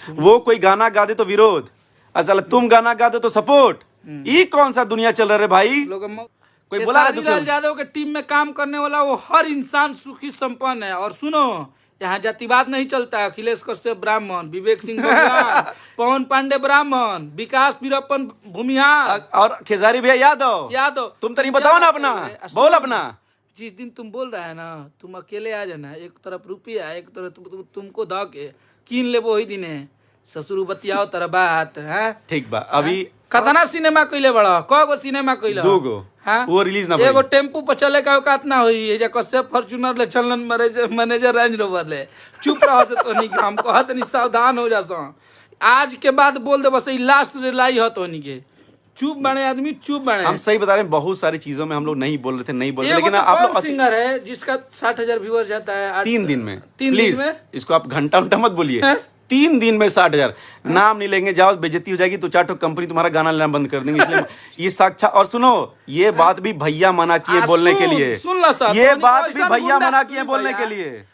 वो कोई गाना गा दे तो विरोध, अच्छा तुम गाना गा दे तो सपोर्ट। ये कौन सा दुनिया चल रहा है भाई? कोई बोला ना खेसारी लाल यादव के टीम में काम करने वाला वो हर इंसान सुखी संपन्न है। और सुनो, यहाँ जातिवाद नहीं चलता है। अखिलेश कश्यप ब्राह्मण, विवेक सिंह भगवान, पवन पांडे ब्राह्मण, विकास वीरप्पन भूमिहार और खेसारी भैया यादव तुम तो नहीं बताओ ना अपना, बोल अपना। जिस दिन तुम बोल रहा है ना, तुम अकेले आ जाना, एक तरफ रुपया एक तरफ तुमको द के कीन ले, वही दिन है ससुर बतियाओ तरह बात है। ठीक बा, अभी कतना सिनेमा कइले बड़ा, कगो सिनेमा कइले? 2 गो, हाँ? वो रिलीज ना एगो टेम्पू पर चले का औकात ना होई, एजा कश्यप फॉर्च्यूनर ले चलन मैनेजर रेंज रोवर ले। चुप रह से तो नहीं, हम कहत नहीं सावधान हो जासो। आज के बाद बोल दे बस, लास्ट रिलाई हो तो नहीं के चुप बने आदमी, चुप बने। हम सही बता रहे हैं, बहुत सारी चीजों में हम लोग नहीं बोल रहे थे, नहीं बोल रहे, लेकिन तो आप लोग सिंगर है जिसका 60,000 व्यूअर्स जाता है 3 दिन में। 3 दिन में इसको आप घंटा मत बोलिए। 3 दिन में 60,000, नाम नहीं लेंगे, जाओ बेइज्जती हो जाएगी तो 4 कंपनी तुम्हारा गाना लेना बंद कर देंगे। इसलिए ये साक्षात, और सुनो ये बात भी भैया मना किए बोलने के लिए, सुन ला साहब, ये बात भी भैया मना किए बोलने के लिए।